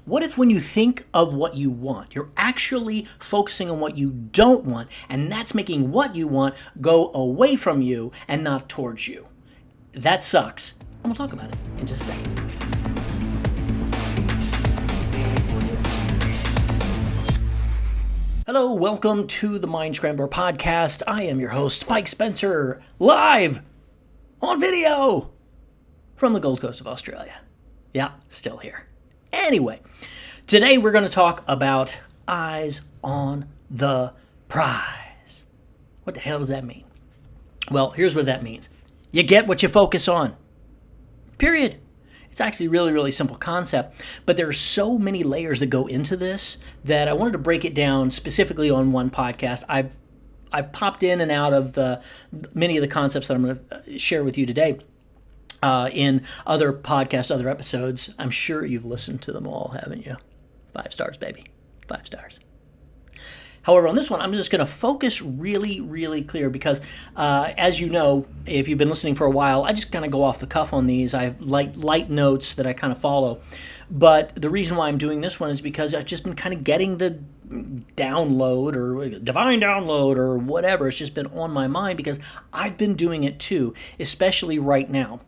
What if when you think of what you want, you're actually focusing on what you don't want, and that's making what you want go away from you and not towards you? That sucks. And we'll talk about it in just a second. Hello, welcome to the Mindscrambler podcast. I am your host, Mike Spencer, live on video from the Gold Coast of Australia. Yeah, still here. Anyway, today we're going to talk about eyes on the prize. What the hell does that mean? Well, here's what that means. You get what you focus on. Period. It's actually a really, really simple concept, but there are so many layers that go into this that I wanted to break it down specifically on one podcast. I've popped in and out of many of the concepts that I'm going to share with you today in other podcasts, other episodes. I'm sure you've listened to them all, haven't you? 5 stars, baby. 5 stars. However, on this one, I'm just going to focus really, really clear because, as you know, if you've been listening for a while, I just kind of go off the cuff on these. I have light notes that I kind of follow. But the reason why I'm doing this one is because I've just been kind of getting the download or divine download or whatever. It's just been on my mind because I've been doing it too, especially right now.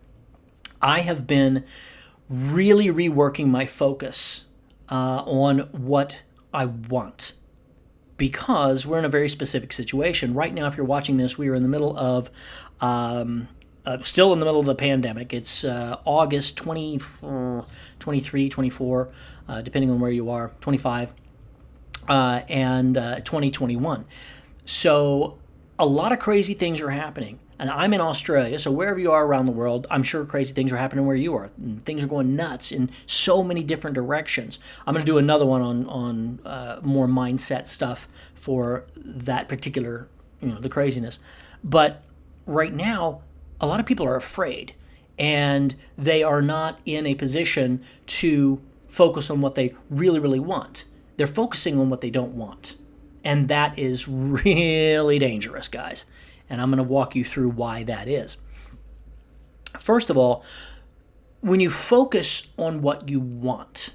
I have been really reworking my focus on what I want because we're in a very specific situation. Right now, if you're watching this, we are in the middle of, still in the middle of the pandemic. It's August 23, 24, depending on where you are, 25, and 2021. So a lot of crazy things are happening. And I'm in Australia, so wherever you are around the world, I'm sure crazy things are happening where you are. And things are going nuts in so many different directions. I'm going to do another one on more mindset stuff for that particular, the craziness. But right now, a lot of people are afraid, and they are not in a position to focus on what they really, really want. They're focusing on what they don't want. And that is really dangerous, guys. And I'm going to walk you through why that is. First of all, when you focus on what you want,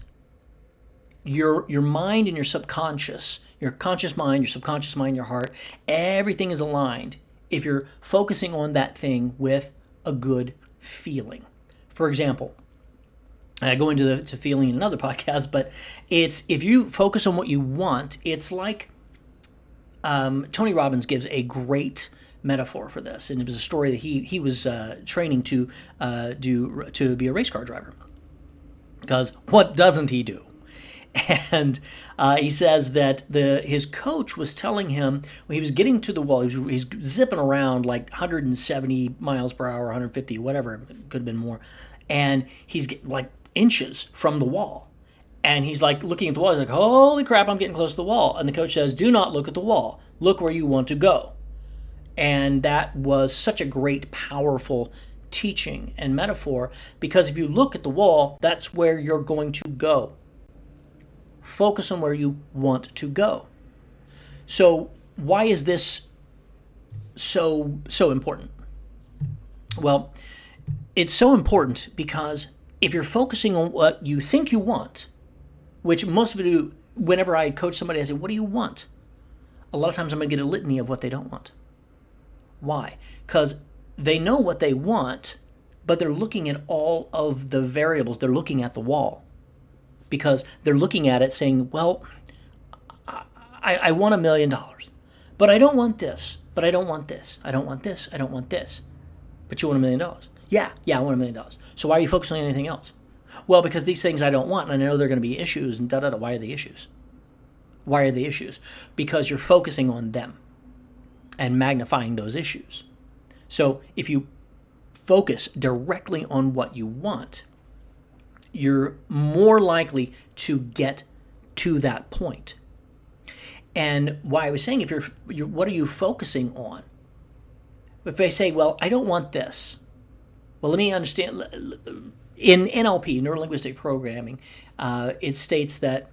your mind and your subconscious, your conscious mind, your subconscious mind, your heart, everything is aligned if you're focusing on that thing with a good feeling. For example, and I go into to feeling in another podcast, but it's if you focus on what you want, it's like Tony Robbins gives a great metaphor for this, and it was a story that he was training to be a race car driver. Because what doesn't he do? And he says that his coach was telling him when he was getting to the wall, he's zipping around like 170 miles per hour, 150, whatever, it could have been more, and he's like inches from the wall. And he's like looking at the wall. He's like, holy crap, I'm getting close to the wall. And the coach says, do not look at the wall. Look where you want to go. And that was such a great, powerful teaching and metaphor because if you look at the wall, that's where you're going to go. Focus on where you want to go. So why is this so important? Well, it's so important because if you're focusing on what you think you want, which most of you do, whenever I coach somebody, I say, what do you want? A lot of times I'm going to get a litany of what they don't want. Why? Because they know what they want, but they're looking at all of the variables. They're looking at the wall because they're looking at it saying, well, I want $1 million, but I don't want this, but I don't want this. I don't want this. I don't want this. But you want $1 million. Yeah, I want $1 million. So why are you focusing on anything else? Well, because these things I don't want, and I know there are going to be issues, and da-da-da. Why are the issues? Why are the issues? Because you're focusing on them and magnifying those issues. So if you focus directly on what you want, you're more likely to get to that point. And why I was saying, if you're what are you focusing on? If they say, well, I don't want this. Well, let me understand. In NLP, neuro-linguistic programming, it states that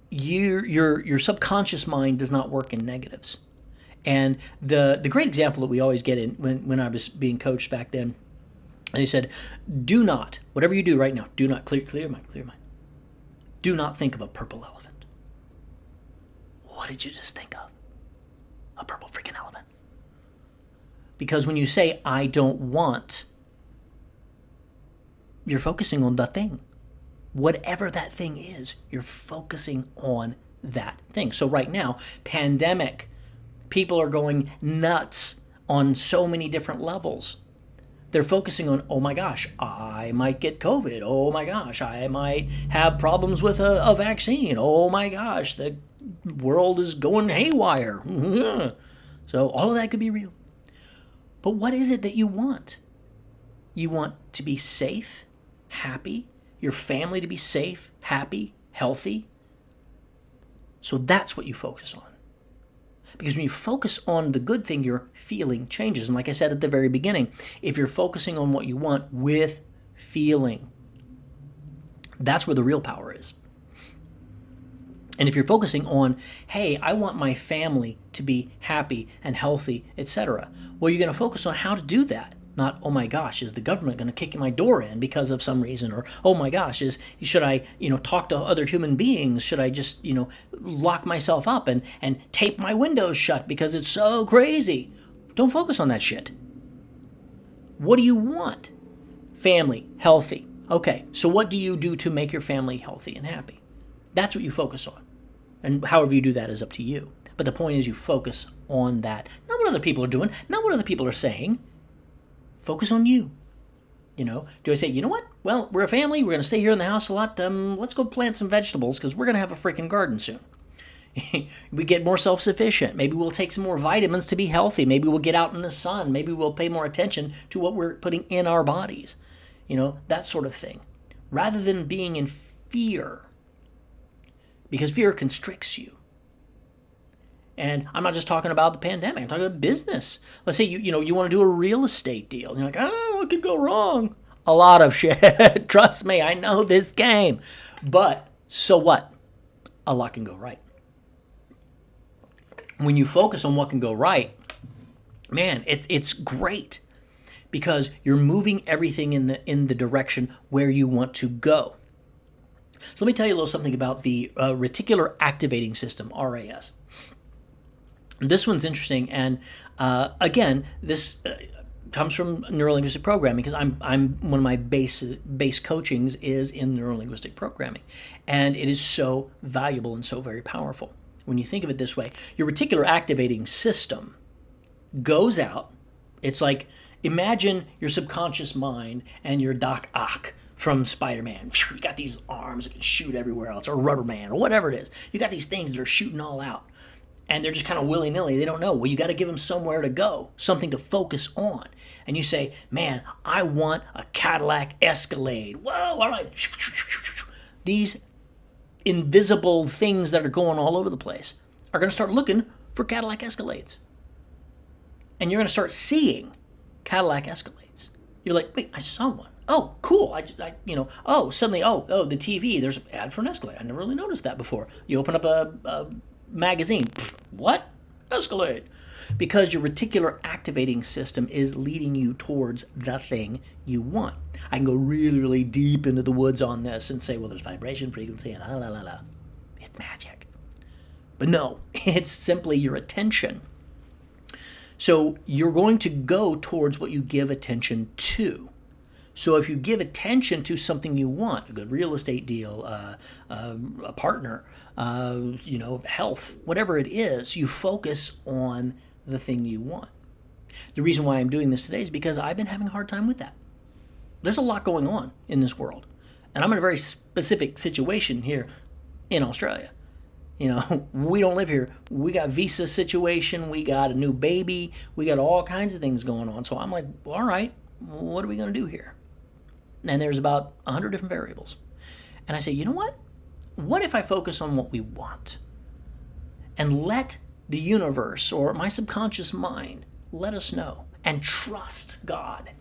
your subconscious mind does not work in negatives. And the great example that we always get in when I was being coached back then, and he said, do not, whatever you do right now, do not clear your mind. do not think of a purple elephant. What did you just think of? A purple freaking elephant. Because when you say, I don't want, you're focusing on the thing. Whatever that thing is, you're focusing on that thing. So right now, pandemic, people are going nuts on so many different levels. They're focusing on, oh my gosh, I might get COVID. Oh my gosh, I might have problems with a vaccine. Oh my gosh, the world is going haywire. So all of that could be real. But what is it that you want? You want to be safe, happy, your family to be safe, happy, healthy. So that's what you focus on. Because when you focus on the good thing, your feeling changes. And like I said at the very beginning, if you're focusing on what you want with feeling, that's where the real power is. And if you're focusing on, hey, I want my family to be happy and healthy, etc., well, you're going to focus on how to do that. Not, oh my gosh, is the government going to kick my door in because of some reason? Or, oh my gosh, should I, talk to other human beings? Should I just, lock myself up and tape my windows shut because it's so crazy? Don't focus on that shit. What do you want? Family, healthy. Okay, so what do you do to make your family healthy and happy? That's what you focus on. And however you do that is up to you. But the point is you focus on that. Not what other people are doing, not what other people are saying. Focus on you. Do I say, you know what? Well, we're a family. We're going to stay here in the house a lot. Let's go plant some vegetables because we're going to have a freaking garden soon. We get more self-sufficient. Maybe we'll take some more vitamins to be healthy. Maybe we'll get out in the sun. Maybe we'll pay more attention to what we're putting in our bodies. That sort of thing. Rather than being in fear. Because fear constricts you. And I'm not just talking about the pandemic. I'm talking about business. Let's say you want to do a real estate deal. And you're like, oh, what could go wrong? A lot of shit. Trust me, I know this game. But so what? A lot can go right. When you focus on what can go right, man, it's great because you're moving everything in the direction where you want to go. So let me tell you a little something about the reticular activating system, RAS. This one's interesting, and again, this comes from neurolinguistic programming because I'm one of my base coachings is in neurolinguistic programming, and it is so valuable and so very powerful. When you think of it this way, your reticular activating system goes out. It's like imagine your subconscious mind and your Doc Ock from Spider-Man. You got these arms that can shoot everywhere else, or Rubber Man, or whatever it is. You got these things that are shooting all out. And they're just kind of willy-nilly. They don't know. Well, you got to give them somewhere to go, something to focus on. And you say, man, I want a Cadillac Escalade. Whoa, all right. These invisible things that are going all over the place are going to start looking for Cadillac Escalades. And you're going to start seeing Cadillac Escalades. You're like, wait, I saw one. Oh, cool. Suddenly, the TV, there's an ad for an Escalade. I never really noticed that before. You open up a magazine. What? Escalade. Because your reticular activating system is leading you towards the thing you want. I can go really, really deep into the woods on this and say, well, there's vibration, frequency, and la, la, la, la. It's magic. But no, it's simply your attention. So you're going to go towards what you give attention to. So if you give attention to something you want, a good real estate deal, a partner, health, whatever it is, you focus on the thing you want. The reason why I'm doing this today is because I've been having a hard time with that. There's a lot going on in this world. And I'm in a very specific situation here in Australia. We don't live here. We got visa situation. We got a new baby. We got all kinds of things going on. So I'm like, all right, what are we going to do here? And there's about 100 different variables. And I say, you know what? What if I focus on what we want? And let the universe or my subconscious mind let us know. And trust God.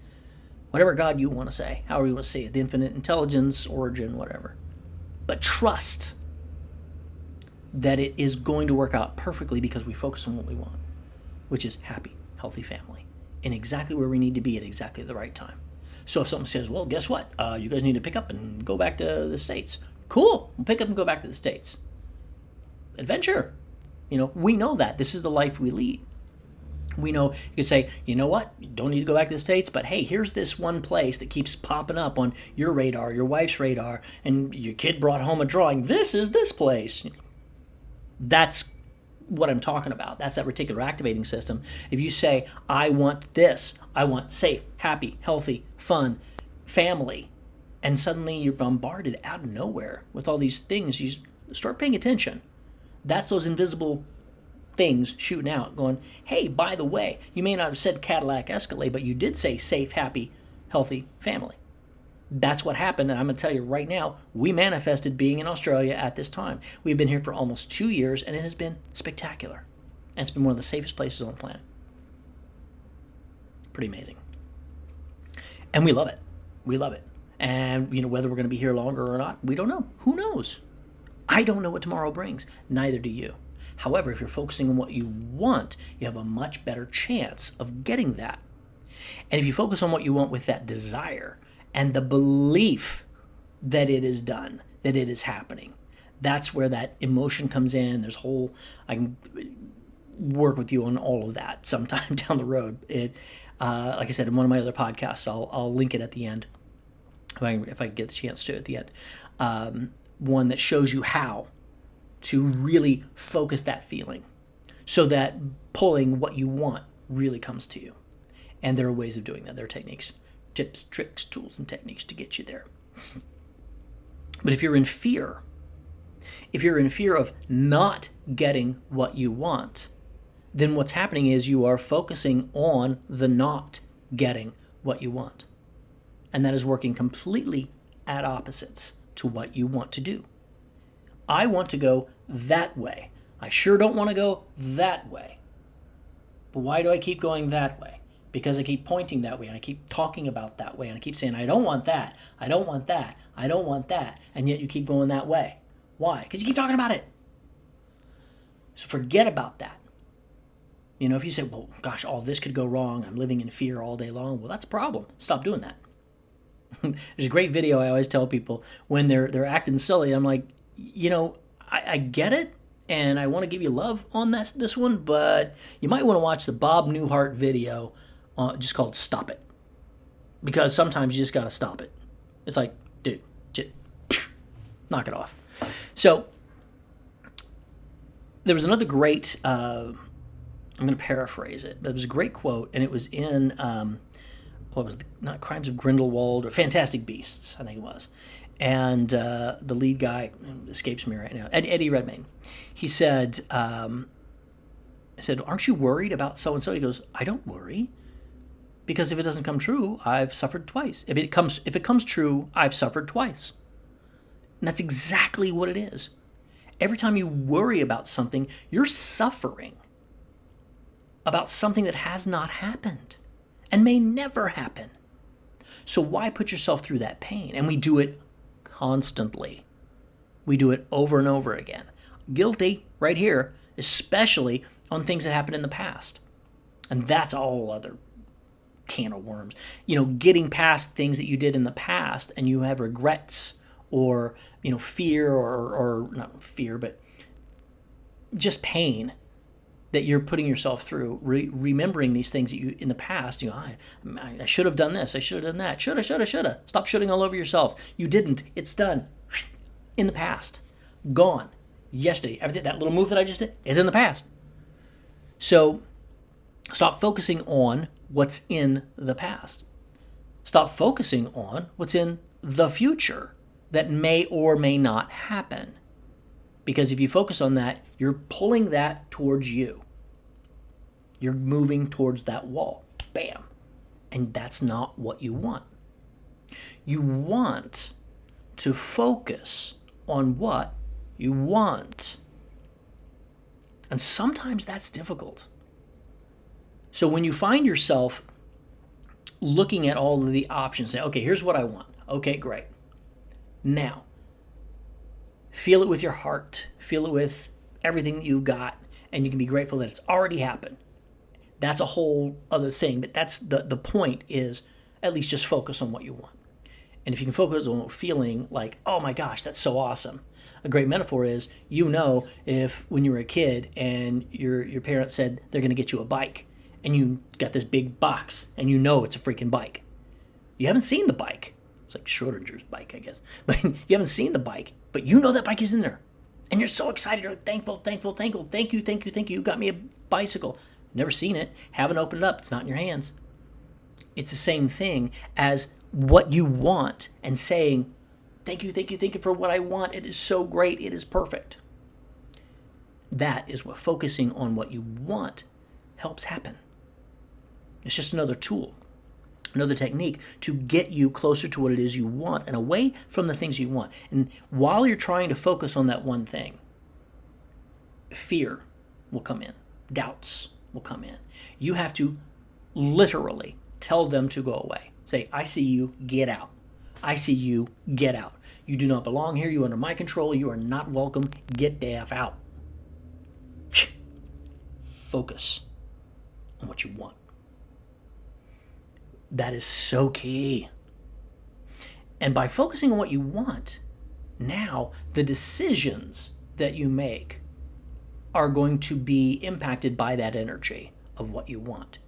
Whatever God you want to say, however you want to say it, the infinite intelligence, origin, whatever. But trust that it is going to work out perfectly because we focus on what we want, which is happy, healthy family, in exactly where we need to be at exactly the right time. So if someone says, well, guess what? You guys need to pick up and go back to the States. Cool. We'll pick up and go back to the States. Adventure. We know that. This is the life we lead. We know you could say, you know what? You don't need to go back to the States, but hey, here's this one place that keeps popping up on your radar, your wife's radar, and your kid brought home a drawing. This is this place. That's what I'm talking about. That's that reticular activating system. If you say, I want this, I want safe, happy, healthy, fun, family, and suddenly you're bombarded out of nowhere with all these things, you start paying attention. That's those invisible things shooting out, going, hey, by the way, you may not have said Cadillac Escalade, but you did say safe, happy, healthy family. That's what happened, and I'm going to tell you right now, we manifested being in Australia at this time. We've been here for almost 2 years, and it has been spectacular. And it's been one of the safest places on the planet. Pretty amazing. And we love it. We love it. And, whether we're going to be here longer or not, we don't know. Who knows? I don't know what tomorrow brings. Neither do you. However, if you're focusing on what you want, you have a much better chance of getting that. And if you focus on what you want with that desire and the belief that it is done, that it is happening, that's where that emotion comes in. I can work with you on all of that sometime down the road. Like I said, in one of my other podcasts, I'll link it at the end, if I get the chance to at the end. One that shows you how to really focus that feeling so that pulling what you want really comes to you. And there are ways of doing that. There are techniques, tips, tricks, tools, and techniques to get you there. But if you're in fear of not getting what you want, then what's happening is you are focusing on the not getting what you want. And that is working completely at opposites to what you want to do. I want to go that way. I sure don't want to go that way. But why do I keep going that way? Because I keep pointing that way, and I keep talking about that way, and I keep saying, I don't want that, I don't want that, I don't want that, and yet you keep going that way. Why? Because you keep talking about it. So forget about that. If you say, well, gosh, all this could go wrong, I'm living in fear all day long, well, that's a problem. Stop doing that. There's a great video I always tell people when they're acting silly. I'm like, I get it, and I want to give you love on this one, but you might want to watch the Bob Newhart video just called Stop It. Because sometimes you just got to stop it. It's like, dude, just knock it off. So there was another great, I'm going to paraphrase it, but it was a great quote, and it was in, not Crimes of Grindelwald, or Fantastic Beasts, I think it was. And the lead guy escapes me right now, Eddie Redmayne. He said, aren't you worried about so-and-so? He goes, I don't worry, because if it doesn't come true, I've suffered twice. If it comes true, I've suffered twice. And that's exactly what it is. Every time you worry about something, you're suffering about something that has not happened and may never happen. So why put yourself through that pain? And we do it constantly. We do it over and over again. Guilty right here, especially on things that happened in the past. And that's a whole other can of worms. Getting past things that you did in the past and you have regrets or, fear or not fear, but just pain that you're putting yourself through, remembering these things that you in the past. I should have done this. I should have done that. Shoulda. Stop shooting all over yourself. You didn't. It's done. In the past. Gone. Yesterday. Everything, that little move that I just did is in the past. So stop focusing on what's in the past. Stop focusing on what's in the future that may or may not happen. Because if you focus on that, you're pulling that towards you. You're moving towards that wall. Bam. And that's not what you want. You want to focus on what you want. And sometimes that's difficult. So when you find yourself looking at all of the options, say, okay, here's what I want. Okay, great. Now, feel it with your heart. Feel it with everything that you've got, and you can be grateful that it's already happened. That's a whole other thing, but that's the point is at least just focus on what you want. And if you can focus on feeling like, oh my gosh, that's so awesome. A great metaphor is, if when you were a kid and your parents said they're going to get you a bike, and you got this big box, and it's a freaking bike. You haven't seen the bike. It's like Schrodinger's bike, I guess. But you haven't seen the bike, but that bike is in there. And you're so excited. You're like, thankful. Thank you. You got me a bicycle. Never seen it. Haven't opened it up. It's not in your hands. It's the same thing as what you want and saying, thank you for what I want. It is so great. It is perfect. That is what focusing on what you want helps happen. It's just another tool, another technique to get you closer to what it is you want and away from the things you want. And while you're trying to focus on that one thing, fear will come in. Doubts will come in. You have to literally tell them to go away. Say, I see you, get out. I see you, get out. You do not belong here. You are under my control. You are not welcome. Get the F out. Focus on what you want. That is so key. And by focusing on what you want, now the decisions that you make are going to be impacted by that energy of what you want.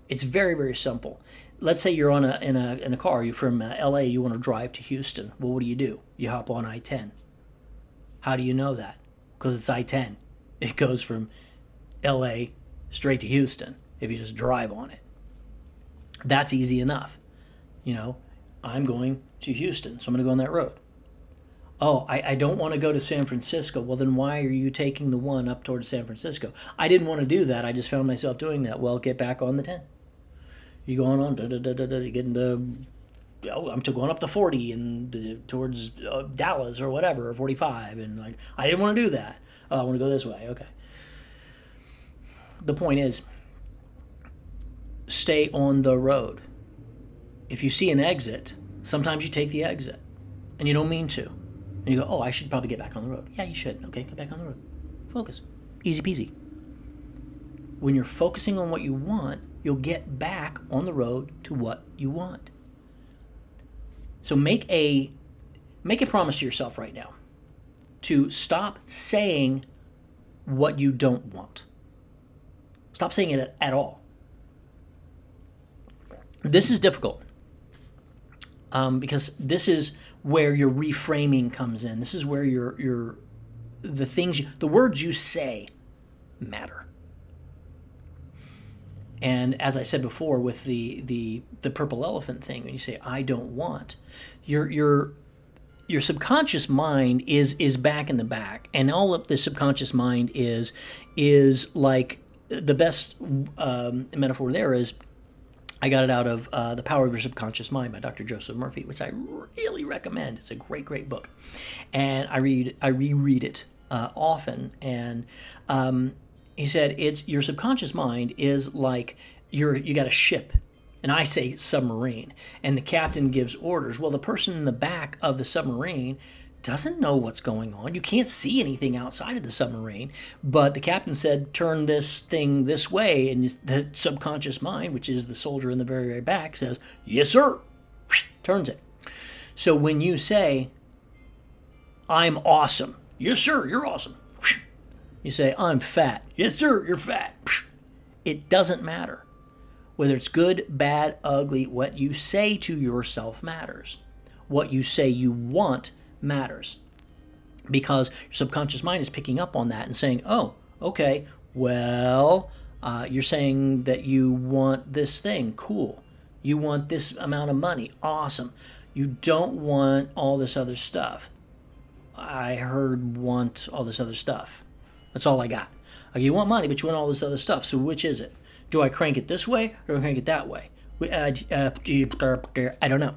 It's very, very simple. Let's say you're in a car. You're from LA. You want to drive to Houston. Well, what do? You hop on I-10. How do you know that? Because it's I-10. It goes from LA straight to Houston if you just drive on it. That's easy enough. I'm going to Houston, so I'm going to go on that road. Oh, I don't want to go to San Francisco. Well, then why are you taking the one up towards San Francisco? I didn't want to do that. I just found myself doing that. Well, get back on the 10. You going on, you get into, I'm going up the 40 and towards Dallas or whatever, or 45. And I didn't want to do that. Oh, I want to go this way. Okay. The point is, stay on the road. If you see an exit, sometimes you take the exit and you don't mean to. And you go, oh, I should probably get back on the road. Yeah, you should. Okay, get back on the road. Focus. Easy peasy. When you're focusing on what you want, you'll get back on the road to what you want. So make a promise to yourself right now to stop saying what you don't want. Stop saying it at all. This is difficult because this is where your reframing comes in. This is where the words you say matter. And as I said before, with the purple elephant thing, when you say I don't want, your subconscious mind is back in the back, and all of the subconscious mind is like the best metaphor there is. I got it out of The Power of Your Subconscious Mind by Dr. Joseph Murphy, which I really recommend. It's a great, great book. And I reread it often. And he said, your subconscious mind is like you got a ship, and I say submarine, and the captain gives orders. Well, the person in the back of the submarine doesn't know what's going on. You can't see anything outside of the submarine, but the captain said, turn this thing this way, and the subconscious mind, which is the soldier in the very, very back, says, yes, sir, turns it. So when you say, I'm awesome, yes, sir, you're awesome. You say, I'm fat, yes, sir, you're fat. It doesn't matter. Whether it's good, bad, ugly, what you say to yourself matters. What you say you want matters, because your subconscious mind is picking up on that and saying, oh, okay, well, you're saying that you want this thing, cool. You want this amount of money, awesome. You don't want all this other stuff. I heard want all this other stuff. That's all I got. Okay, you want money, but you want all this other stuff. So which is it? Do I crank it this way or do I crank it that way? I don't know.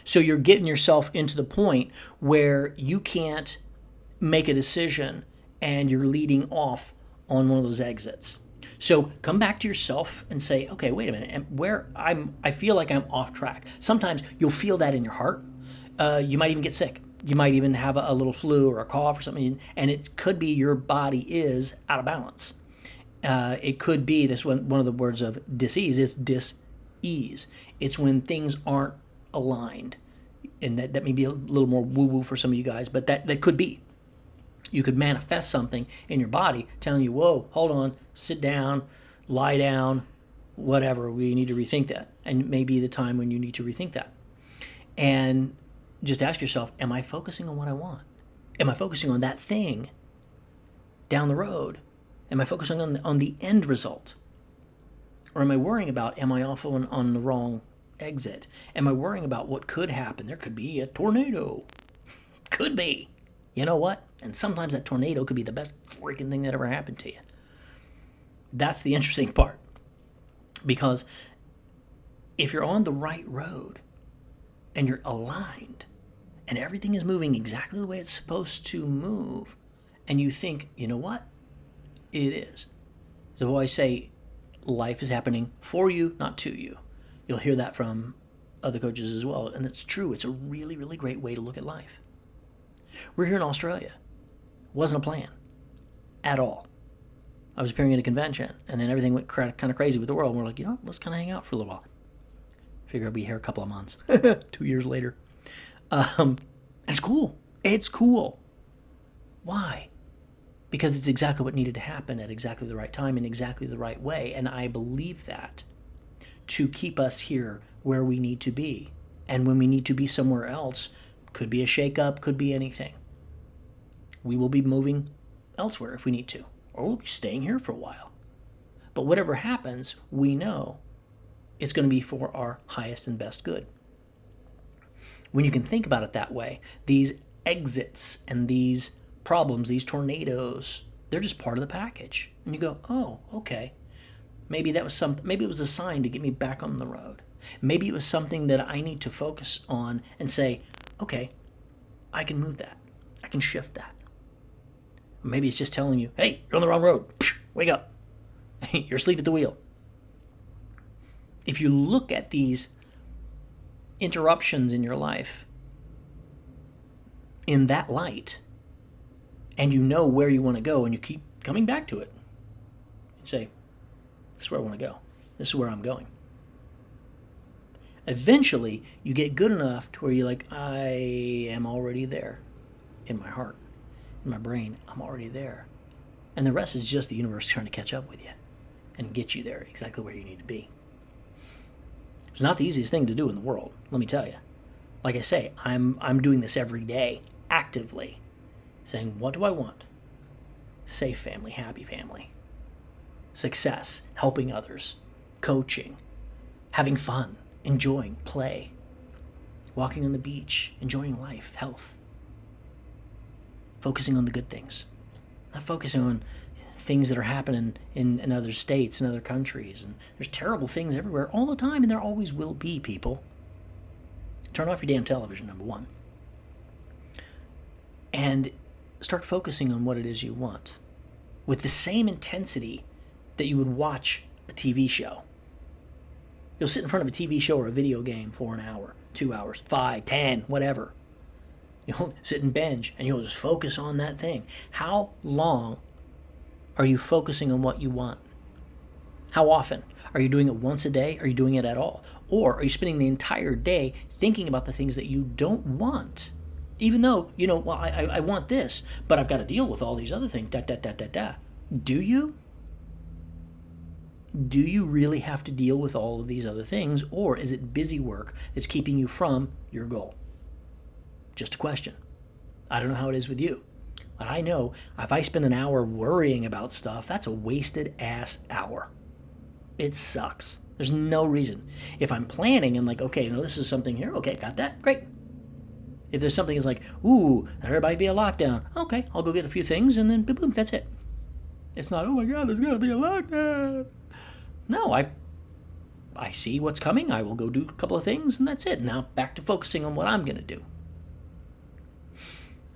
So you're getting yourself into the point where you can't make a decision and you're leading off on one of those exits. So come back to yourself and say, okay, wait a minute, and I feel like I'm off track. Sometimes you'll feel that in your heart. You might even get sick. You might even have a little flu or a cough or something, and it could be your body is out of balance. It could be one of the words of dis-ease is dis-ease. It's when things aren't aligned. And that may be a little more woo-woo for some of you guys, but that could be. You could manifest something in your body telling you, whoa, hold on, sit down, lie down, whatever, we need to rethink that. And it may be the time when you need to rethink that. And just ask yourself, am I focusing on what I want? Am I focusing on that thing down the road? Am I focusing on the end result? Or am I worrying about, am I off on the wrong exit? Am I worrying about what could happen? There could be a tornado. Could be. You know what? And sometimes that tornado could be the best freaking thing that ever happened to you. That's the interesting part. Because if you're on the right road and you're aligned and everything is moving exactly the way it's supposed to move, and you think, you know what? It is. So I say life is happening for you, not to you. You'll hear that from other coaches as well. And it's true. It's a really, really great way to look at life. We're here in Australia. Wasn't a plan at all. I was appearing at a convention, and then everything went kind of crazy with the world. And we're like, you know, let's kind of hang out for a little while. Figure I'll be here a couple of months. 2 years later. It's cool. It's cool. Why? Because it's exactly what needed to happen at exactly the right time in exactly the right way. And I believe that to keep us here where we need to be. And when we need to be somewhere else, could be a shakeup, could be anything. We will be moving elsewhere if we need to. Or we'll be staying here for a while. But whatever happens, we know it's going to be for our highest and best good. When you can think about it that way, these exits and these problems, these tornadoes, they're just part of the package. And you go, oh, okay. Maybe it was a sign to get me back on the road. Maybe it was something that I need to focus on and say, okay, I can move that. I can shift that. Maybe it's just telling you, hey, you're on the wrong road. Wake up. You're asleep at the wheel. If you look at these interruptions in your life in that light, and you know where you want to go, and you keep coming back to it, you say, this is where I want to go. This is where I'm going. Eventually, you get good enough to where you're like, I am already there in my heart, in my brain. I'm already there. And the rest is just the universe trying to catch up with you and get you there exactly where you need to be. It's not the easiest thing to do in the world, let me tell you. Like I say, I'm doing this every day, actively, saying, what do I want? Safe family, happy family. Success, helping others, coaching, having fun, enjoying, play, walking on the beach, enjoying life, health. Focusing on the good things. Not focusing on things that are happening in other states and other countries. And there's terrible things everywhere all the time, and there always will be, people. Turn off your damn television, number one. And start focusing on what it is you want with the same intensity that you would watch a TV show. You'll sit in front of a TV show or a video game for an hour, 2 hours, 5, 10, whatever. You'll sit and binge, and you'll just focus on that thing. How long are you focusing on what you want? How often? Are you doing it once a day? Are you doing it at all? Or are you spending the entire day thinking about the things that you don't want? Even though, well, I want this, but I've got to deal with all these other things. Do you? Do you really have to deal with all of these other things, or is it busy work that's keeping you from your goal? Just a question. I don't know how it is with you, but I know if I spend an hour worrying about stuff, that's a wasted ass hour. It sucks. There's no reason. If I'm planning and like, okay, this is something here. Okay, got that? Great. If there's something that's like, ooh, there might be a lockdown. Okay, I'll go get a few things and then boom, boom, that's it. It's not, oh my God, there's going to be a lockdown. No, I see what's coming. I will go do a couple of things and that's it. Now back to focusing on what I'm going to do.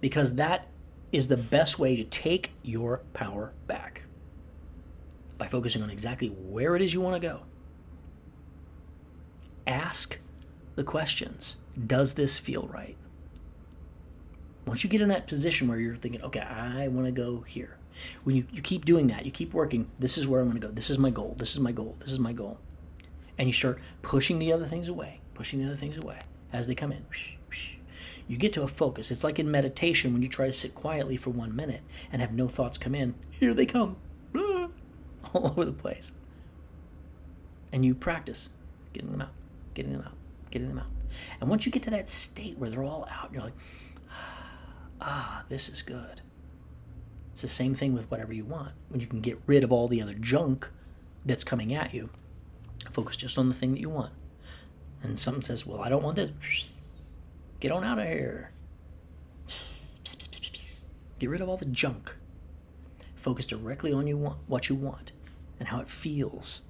Because that is the best way to take your power back. By focusing on exactly where it is you want to go. Ask the questions. Does this feel right? Once you get in that position where you're thinking, okay, I want to go here. When you keep doing that, you keep working, this is where I'm going to go. This is my goal. This is my goal. This is my goal. And you start pushing the other things away, as they come in. You get to a focus. It's like in meditation when you try to sit quietly for 1 minute and have no thoughts come in. Here they come. All over the place. And you practice getting them out, getting them out, getting them out. And once you get to that state where they're all out, you're like, this is good. It's the same thing with whatever you want. When you can get rid of all the other junk that's coming at you, focus just on the thing that you want. And something says, well, I don't want this. Get on out of here. Get rid of all the junk. Focus directly on what you want and how it feels.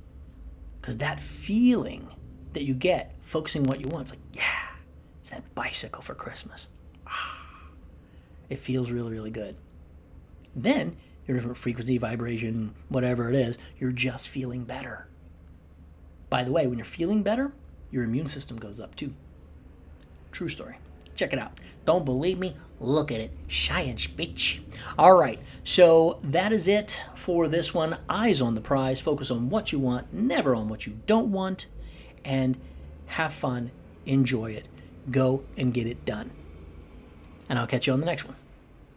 Because that feeling that you get focusing what you want, it's like, yeah, it's that bicycle for Christmas. It feels really, really good. Then, your different frequency, vibration, whatever it is, you're just feeling better. By the way, when you're feeling better, your immune system goes up too. True story. Check it out. Don't believe me? Look at it. Science, bitch. All right. So that is it for this one. Eyes on the prize. Focus on what you want, never on what you don't want. And have fun. Enjoy it. Go and get it done. And I'll catch you on the next one.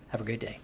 Have a great day.